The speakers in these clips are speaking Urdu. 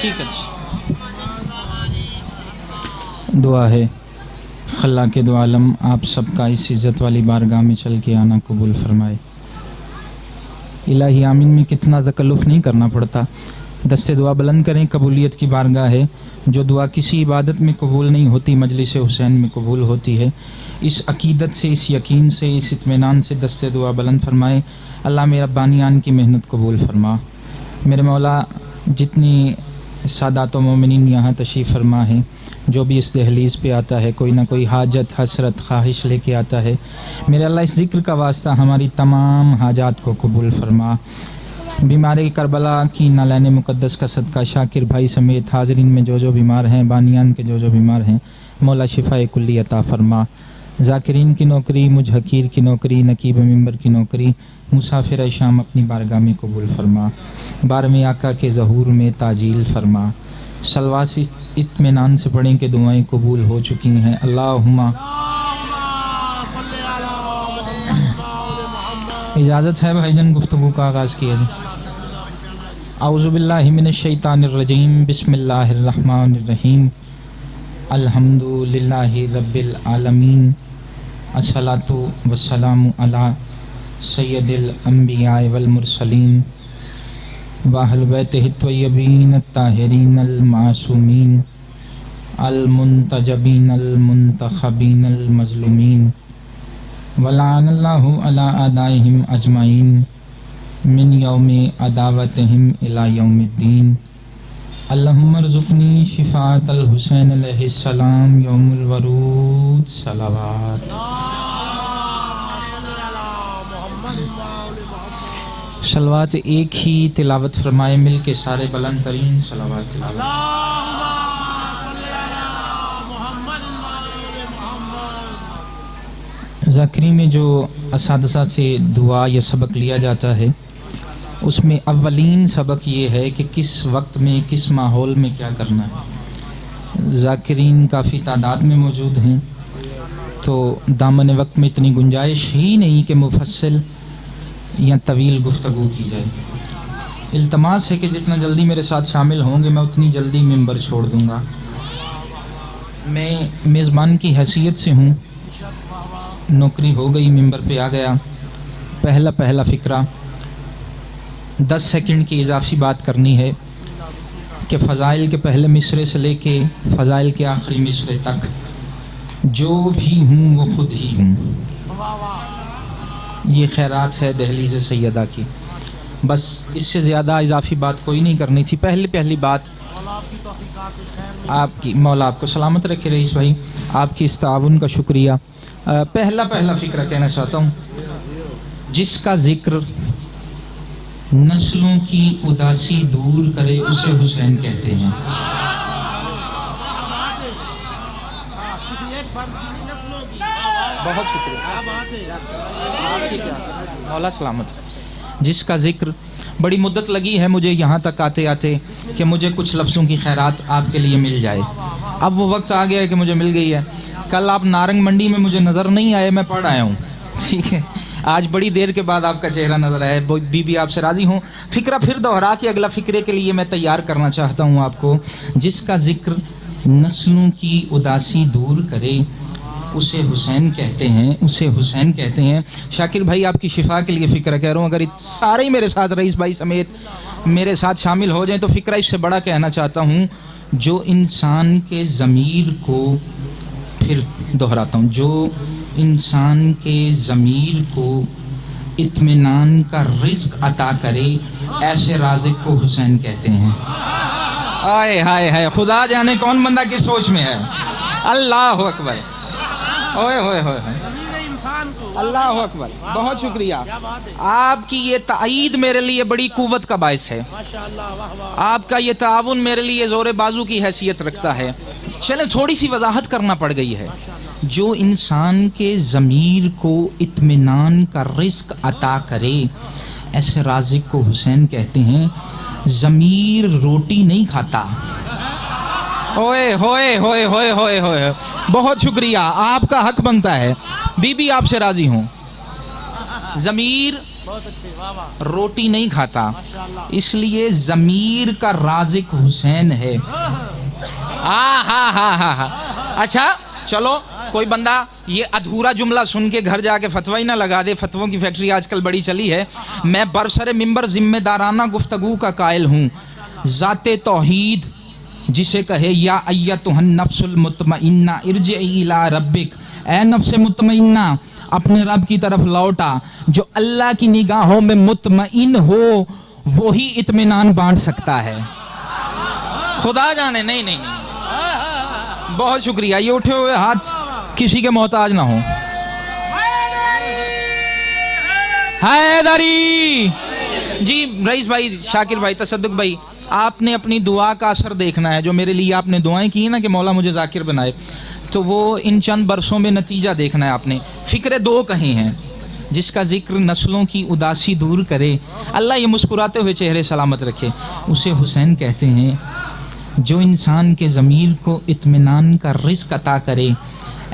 ٹھیک ہے. دعا ہے خلاق دو عالم آپ سب کا اس عزت والی بارگاہ میں چل کے آنا قبول فرمائے. الہی آمین میں کتنا تکلف نہیں کرنا پڑتا. دستے دعا بلند کریں. قبولیت کی بارگاہ ہے. جو دعا کسی عبادت میں قبول نہیں ہوتی مجلس حسین میں قبول ہوتی ہے. اس عقیدت سے، اس یقین سے، اس اطمینان سے دستے دعا بلند فرمائے. اللہ میرا بانیان کی محنت قبول فرما. میرے مولا جتنی سادات و مومنین یہاں تشریف فرما ہے، جو بھی اس دہلیز پہ آتا ہے کوئی نہ کوئی حاجت، حسرت، خواہش لے کے آتا ہے، میرے اللہ اس ذکر کا واسطہ ہماری تمام حاجات کو قبول فرما. بیماری کربلا کی نالین مقدس کا صدقہ شاکر بھائی سمیت حاضرین میں جو بیمار ہیں، بانیان کے جو بیمار ہیں، مولا شفاء کلی عطا فرما. ذاکرین کی نوکری، مجھ حقیر کی نوکری، نقیب ممبر کی نوکری، مسافر شام اپنی بارگاہ میں قبول فرما. بارہویں آقا کے ظہور میں تعجیل فرما. صلوات سے اطمینان سے پڑھیں کہ دعائیں قبول ہو چکی ہیں. اللہم اجازت ہے بھائی جان گفتگو کا آغاز کیا جائے. اعوذ باللہ من الشیطان الرجیم. بسم اللہ الرحمن الرحیم. الحمد للہ رب العالمین. الصلاۃ والسلام علی سید الانبیاء والمرسلین واہل بیتہ الطیبین الطاہرین المعصومین المنتجبین المنتخبین المظلومین ولعن اللہ علی اعدائہم اجمعین من یوم عداوتہم الی یوم الدین. اللہم ارزقنی شفاعت الحسین علیہ السلام یوم الورود. صلوات. صلوات ایک ہی تلاوت فرمائے مل کے سارے بلند ترین صلوات تلاوت. ذاکری میں جو اساتذہ سے دعا یا سبق لیا جاتا ہے اس میں اولین سبق یہ ہے کہ کس وقت میں کس ماحول میں کیا کرنا ہے. ذاکرین کافی تعداد میں موجود ہیں تو دامن وقت میں اتنی گنجائش ہی نہیں کہ مفصل یا طویل گفتگو کی جائے. التماس ہے کہ جتنا جلدی میرے ساتھ شامل ہوں گے میں اتنی جلدی ممبر چھوڑ دوں گا. میں میزبان کی حیثیت سے ہوں، نوکری ہو گئی، ممبر پہ آ گیا. پہلا فقرہ 10 سیکنڈ کی اضافی بات کرنی ہے کہ فضائل کے پہلے مصرے سے لے کے فضائل کے آخری مصرے تک جو بھی ہوں وہ خود ہی ہوں. یہ خیرات ہے دہلیز سیدہ کی. بس اس سے زیادہ اضافی بات کوئی نہیں کرنی تھی. پہلی بات آپ کی، مولا آپ کو سلامت رکھے رئیس بھائی، آپ کی اس تعاون کا شکریہ. پہلا فقرہ کہنا چاہتا ہوں. جس کا ذکر نسلوں کی اداسی دور کرے اسے حسین کہتے ہیں. بہت شکریہ مولا سلامت. جس کا ذکر، بڑی مدت لگی ہے مجھے یہاں تک آتے آتے کہ مجھے کچھ لفظوں کی خیرات آپ کے لیے مل جائے. اب وہ وقت آ گیا ہے کہ مجھے مل گئی ہے. کل آپ نارنگ منڈی میں مجھے نظر نہیں آئے، میں پڑھ آیا ہوں. ٹھیک ہے، آج بڑی دیر کے بعد آپ کا چہرہ نظر آئے. بی آپ سے راضی ہوں. فقرہ پھر دوہرا کے اگلا فقرے کے لیے میں تیار کرنا چاہتا ہوں آپ کو. جس کا ذکر نسلوں کی اداسی دور کرے اسے حسین کہتے ہیں. شاکر بھائی آپ کی شفا کے لیے فقرہ کہہ رہا ہوں. اگر سارے ہی میرے ساتھ رئیس بھائی سمیت میرے ساتھ شامل ہو جائیں تو فقرہ اس سے بڑا کہنا چاہتا ہوں. جو انسان کے ضمیر کو، پھر دہراتا ہوں، جو انسان کے ضمیر کو اطمینان کا رزق عطا کرے ایسے رازق کو حسین کہتے ہیں. آئے ہائے ہائے، خدا جانے کون بندہ کس سوچ میں ہے. اللہ اکبر. اوئے ہوئے ہوئے اللہ اکبر. بہت شکریہ. آپ کی یہ تائید میرے لیے بڑی قوت کا باعث ہے. آپ کا یہ تعاون میرے لیے زور بازو کی حیثیت رکھتا ہے. چلیں تھوڑی سی وضاحت کرنا پڑ گئی ہے. جو انسان کے ضمیر کو اطمینان کا رزق عطا کرے ایسے رازق کو حسین کہتے ہیں. ضمیر روٹی نہیں کھاتا. ہوئے ہوئے ہوئے ہوئے ہوئے ہوئے. بہت شکریہ، آپ کا حق بنتا ہے. بی آپ سے راضی ہوں. ضمیر روٹی نہیں کھاتا، اس لیے ضمیر کا رازق حسین ہے۔ اچھا چلو، کوئی بندہ یہ ادھورا جملہ سن کے گھر جا کے فتویٰ ہی نہ لگا دے، فتووں کی فیکٹری آج کل بڑی چلی ہے۔ میں برسر ممبر ذمہ دارانہ گفتگو کا قائل ہوں، ذات توحید جسے کہے یا ایتھا النفس المطمئنہ ارجعی الی ربک، اے نفس مطمئنہ اپنے رب کی طرف لوٹا۔ جو اللہ کی نگاہوں میں مطمئن ہو وہی اطمینان بانٹ سکتا ہے۔ خدا جانے، نہیں، بہت شکریہ۔ یہ اٹھے ہوئے ہاتھ کسی کے محتاج نہ ہوں۔ حیدری جی، رئیس بھائی، شاکر بھائی، تصدق بھائی، آپ نے اپنی دعا کا اثر دیکھنا ہے۔ جو میرے لیے آپ نے دعائیں کی ہیں نا کہ مولا مجھے ذاکر بنائے، تو وہ ان چند برسوں میں نتیجہ دیکھنا ہے آپ نے۔ فکر دو کہیں ہیں، جس کا ذکر نسلوں کی اداسی دور کرے، اللہ یہ مسکراتے ہوئے چہرے سلامت رکھے، اسے حسین کہتے ہیں۔ جو انسان کے ضمیر کو اطمینان کا رزق عطا کرے،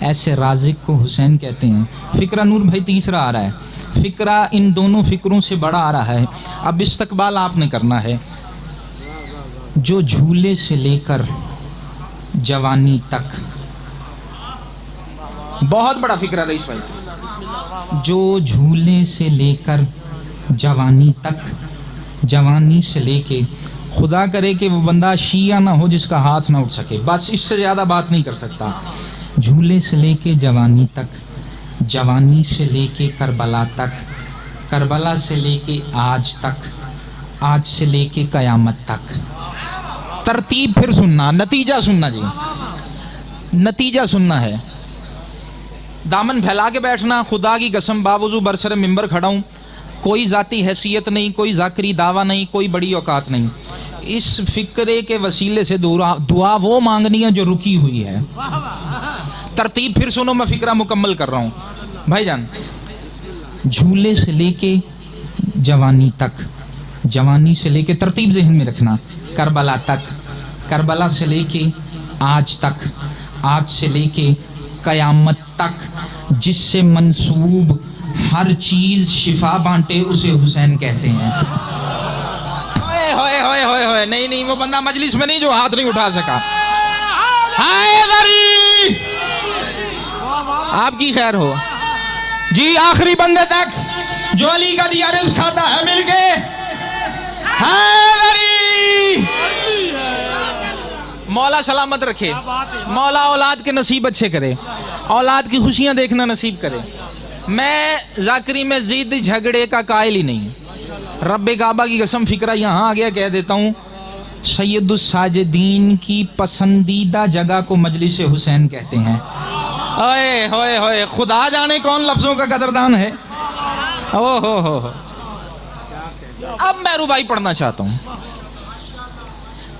ایسے رازق کو حسین کہتے ہیں۔ فکرہ نور بھائی تیسرا آ رہا ہے، فکرہ ان دونوں فکروں سے بڑا آ رہا ہے۔ اب استقبال آپ نے کرنا ہے۔ جو جھولے سے لے کر جوانی تک، بہت بڑا فکرہ رئیس بھائی سے، جو جھولے سے لے کر جوانی تک، جوانی سے لے کے، خدا کرے کہ وہ بندہ شیعہ نہ ہو جس کا ہاتھ نہ اٹھ سکے، بس اس سے زیادہ بات نہیں کر سکتا۔ جھولے سے لے کے جوانی تک، جوانی سے لے کے کربلا تک، کربلا سے لے کے آج تک، آج سے لے کے قیامت تک۔ ترتیب پھر سننا، نتیجہ سننا جی، نتیجہ سننا ہے۔ دامن پھیلا کے بیٹھنا، خدا کی قسم باوضو برسر ممبر کھڑا ہوں، کوئی ذاتی حیثیت نہیں، کوئی ذاکری دعویٰ نہیں، کوئی بڑی اوقات نہیں۔ اس فکرے کے وسیلے سے دعا وہ مانگنی ہے جو رکی ہوئی ہے۔ ترتیب پھر سنو، میں فکرہ مکمل کر رہا ہوں بھائی جان۔ جھولے سے لے کے جوانی تک، جوانی سے لے کے، ترتیب ذہن میں رکھنا، کربلا تک، کربلا سے لے کے آج تک، آج سے لے کے قیامت تک، جس سے منسوب ہر چیز شفا بانٹے اسے حسین کہتے ہیں۔ ہوئے نہیں، وہ بندہ مجلس میں نہیں جو ہاتھ نہیں اٹھا سکا۔ حیدری آپ کی خیر ہو جی، آخری بندے تک جو علی کا دیا رزق کھاتا ہے مل کے۔ حیدری مولا سلامت رکھے، مولا اولاد کے نصیب اچھے کرے، اولاد کی خوشیاں دیکھنا نصیب کرے۔ میں ذاکری میں ضد جھگڑے کا قائل ہی نہیں، رب کعبہ کی قسم فکرہ یہاں آ گیا، کہہ دیتا ہوں، سید الساجدین کی پسندیدہ جگہ کو مجلس حسین کہتے ہیں۔ ہوئے خدا جانے کون لفظوں کا قدردان ہے۔ ہو اب میں ربائی پڑھنا چاہتا ہوں،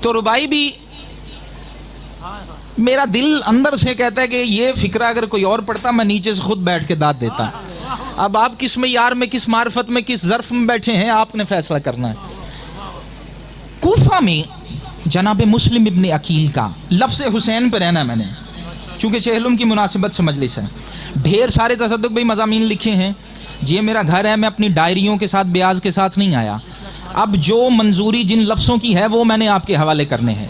تو ربائی بھی میرا دل اندر سے کہتا ہے کہ یہ فکرہ اگر کوئی اور پڑھتا میں نیچے سے خود بیٹھ کے داد دیتا۔ اب آپ کس معیار میں، کس معرفت میں، کس ظرف میں بیٹھے ہیں، آپ نے فیصلہ کرنا ہے۔ کوفہ میں جناب مسلم ابن عقیل کا لفظ حسین پہ رہنا ہے میں نے، چونکہ چہلم کی مناسبت سے مجلس ہے، ڈھیر سارے تصدق بھی مضامین لکھے ہیں۔ یہ میرا گھر ہے، میں اپنی ڈائریوں کے ساتھ بیاض کے ساتھ نہیں آیا۔ اب جو منظوری جن لفظوں کی ہے وہ میں نے آپ کے حوالے کرنے ہیں۔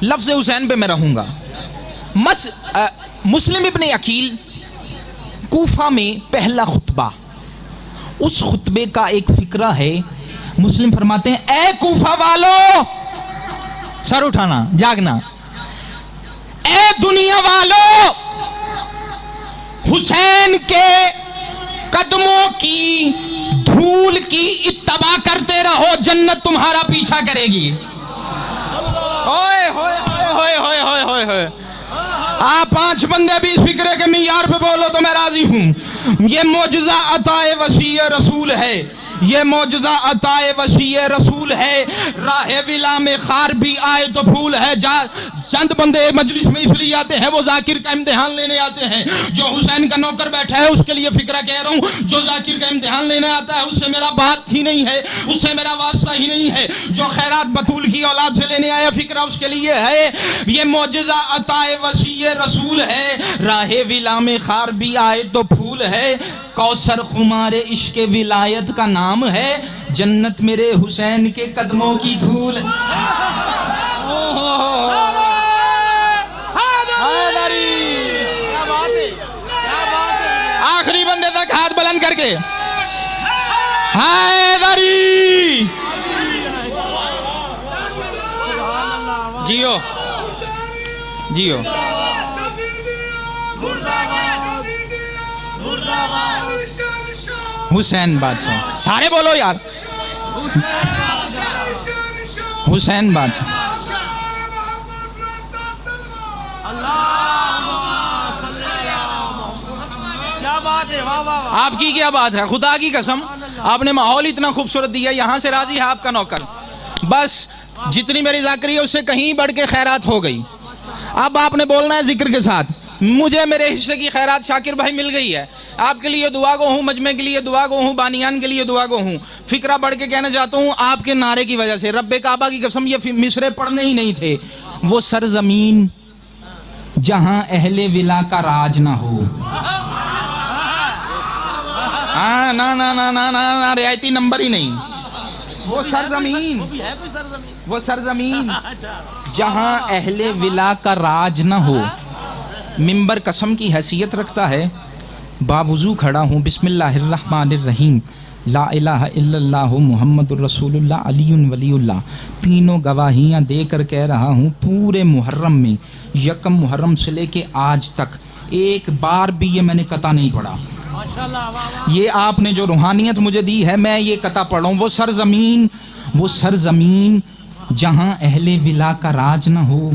لفظ حسین پہ میں رہوں گا۔ مسلم ابن عقیل کوفہ میں پہلا خطبہ، اس خطبے کا ایک فکرہ ہے۔ مسلم فرماتے ہیں، اے کوفہ والو، سر اٹھانا، جاگنا، اے دنیا والو، حسین کے قدموں کی دھول کی اتباع کرتے رہو، جنت تمہارا پیچھا کرے گی۔ ہوئے ہوئے ہوئے ہوئے ہوئے ہوئے ہوئے آپ 5 بندے بھی اس فکرے کے معیار پہ بولو تو میں راضی ہوں۔ یہ معجزہ عطا وسیع رسول ہے، یہ معجزہ عطا وسیع رسول ہے۔ راہ ولا میں خار بھی آئے تو پھول ہے۔ چند بندے مجلس میں اس لیے آتے ہیں وہ ذاکر کا امتحان لینے آتے ہیں۔ جو حسین کا نوکر بیٹھا ہے اس کے لیے فکرہ کہہ رہا ہوں، جو ذاکر کا امتحان لینے آتا ہے اس سے میرا بات ہی نہیں ہے، اس سے میرا واسطہ ہی نہیں ہے۔ جو خیرات بطول کی اولاد سے لینے آیا فکرہ اس کے لیے ہے۔ یہ معجزہ عطا وسیع رسول ہے، راہ ولا میں خار بھی آئے تو پھول ہے۔ کوثر خمار عشق ولایت کا نام ہے، جنت میرے حسین کے قدموں کی دھول۔ آخری بندے تک ہاتھ بلند کر کے حیدری جیو جیو۔ حسین بادشاہ، سارے بولو یار، حسین بادشاہ۔ آپ کی کیا بات ہے، خدا کی قسم آپ نے ماحول اتنا خوبصورت دیا، یہاں سے راضی ہے آپ کا نوکر، بس جتنی میری ذاکری ہے اس سے کہیں بڑھ کے خیرات ہو گئی۔ اب آپ نے بولنا ہے ذکر کے ساتھ، مجھے میرے حصے کی خیرات شاکر بھائی مل گئی ہے، آپ کے لیے دعا گو ہوں، مجمع کے لیے دعا گو ہوں، بانیان کے لیے دعا گو ہوں۔ فکرہ بڑھ کے کہنا چاہتا ہوں آپ کے نعرے کی وجہ سے، رب کعبہ کی قسم یہ مصرے پڑھنے ہی نہیں تھے۔ وہ سرزمین جہاں اہل ولا کا راج نہ ہو، نا نا نا نا نا رعایتی نمبر ہی نہیں، وہ سرزمین جہاں اہل ولا کا راج نہ ہو۔ منبر قسم کی حیثیت رکھتا ہے، باوضو کھڑا ہوں، بسم اللہ الرحمن الرحیم، لا الہ الا اللہ محمد الرسول اللہ علی ولی اللہ، تینوں گواہیاں دے کر کہہ رہا ہوں پورے محرم میں، یکم محرم سے لے کے آج تک ایک بار بھی یہ میں نے قطع نہیں پڑھا۔ یہ آپ نے جو روحانیت مجھے دی ہے میں یہ قطع پڑھ رہا ہوں۔ وہ سرزمین جہاں اہل ولا کا راج نہ ہو،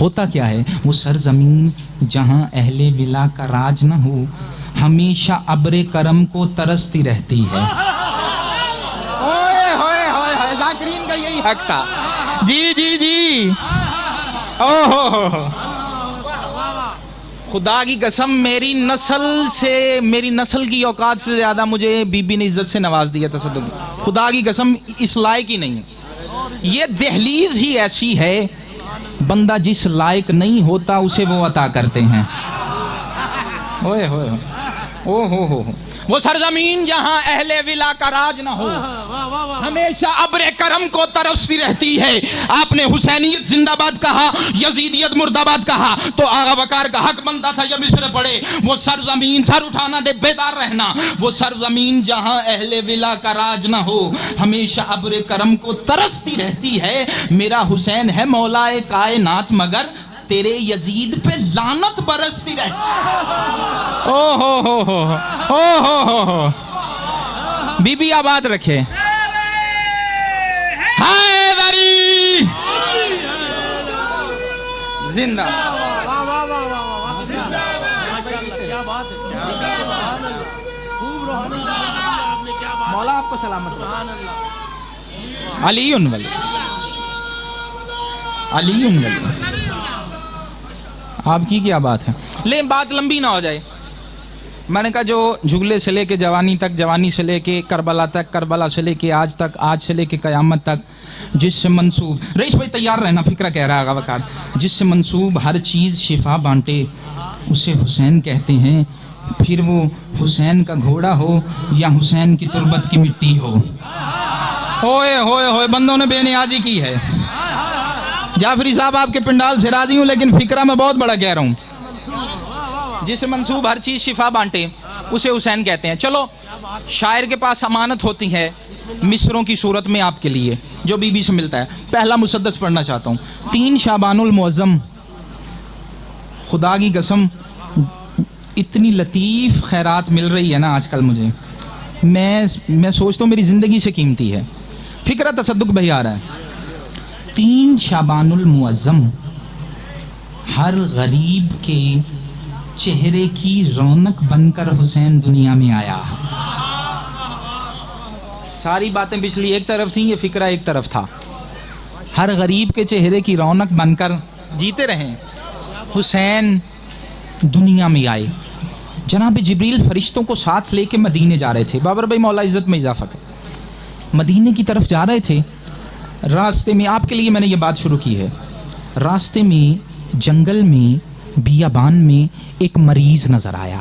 ہوتا کیا ہے وہ سرزمین جہاں اہل ولا کا راج نہ ہو، ہمیشہ ابر کرم کو ترستی رہتی ہے۔ اوئے ہوئے ہوئے ہوئے، ذاکرین کا یہی حق تھا۔ جی جی جی، خدا کی قسم میری نسل کی اوقات سے زیادہ مجھے بی بی نے عزت سے نواز دیا تصدق، خدا کی قسم اس لائق ہی نہیں۔ یہ دہلیز ہی ایسی ہے، بندہ جس لائق نہیں ہوتا اسے وہ عطا کرتے ہیں۔ اوئے ہوئے او ہو، وہ سرزمین جہاں اہل ولا کا راج نہ ہو، ہمیشہ ابر کرم کو ترستی رہتی ہے۔ آپ نے حسینیت زندہ باد کہا، یزیدیت مرد آباد کہا تو آغا وقار کا حق بنتا تھا جب مصر پڑے۔ وہ سرزمین، سر اٹھانا دے، بیدار رہنا، وہ سرزمین جہاں اہل ولا کا راج نہ ہو، ہمیشہ ابر کرم کو ترستی رہتی ہے۔ میرا حسین ہے مولا کائنات مگر تیرے یزید پہ لعنت برستی رہتی۔ او ہو بی بی آباد رکھے۔ حیدری زندہ۔ مولا آپ کو سلامت علی ولی علی ولی۔ آپ کی کیا بات ہے، لیکن بات لمبی نہ ہو جائے۔ میں نے کہا جو جھگلے سے لے کے جوانی تک، جوانی سے لے کے کربلا تک، کربلا سے لے کے آج تک، آج سے لے کے قیامت تک، جس سے منسوب، رئیس بھائی تیار رہنا، فکرہ کہہ رہا ہے آغا وقار، جس سے منسوب ہر چیز شفا بانٹے اسے حسین کہتے ہیں۔ پھر وہ حسین کا گھوڑا ہو یا حسین کی تربت کی مٹی ہو۔ ہوئے ہوئے ہوئے، بندوں نے بے نیازی کی ہے۔ جعفری صاحب آپ کے پنڈال سے راضی ہوں لیکن فکرہ میں بہت بڑا کہہ رہا ہوں۔ جسے منسوب ہر چیز شفا بانٹے اسے حسین کہتے ہیں۔ چلو شاعر کے پاس امانت ہوتی ہے مصروں کی صورت میں آپ کے لیے جو بی بی سے ملتا ہے۔ پہلا مسدس پڑھنا چاہتا ہوں، 3 شعبان المعظم۔ خدا کی قسم اتنی لطیف خیرات مل رہی ہے نا آج کل مجھے، میں سوچتا ہوں میری زندگی سے قیمتی ہے۔ فکرہ تصدق بھائی آ رہا ہے، 3 شعبان المعظم ہر غریب کے چہرے کی رونق بن کر حسین دنیا میں آیا۔ ساری باتیں پچھلی ایک طرف تھیں، یہ فکرہ ایک طرف تھا۔ ہر غریب کے چہرے کی رونق بن کر جیتے رہیں، حسین دنیا میں آئے۔ جناب جبریل فرشتوں کو ساتھ لے کے مدینے جا رہے تھے۔ بابر بھائی مولا عزت میں اضافہ کر، مدینے کی طرف جا رہے تھے۔ راستے میں آپ کے لیے میں نے یہ بات شروع کی ہے، راستے میں جنگل میں بیابان میں ایک مریض نظر آیا۔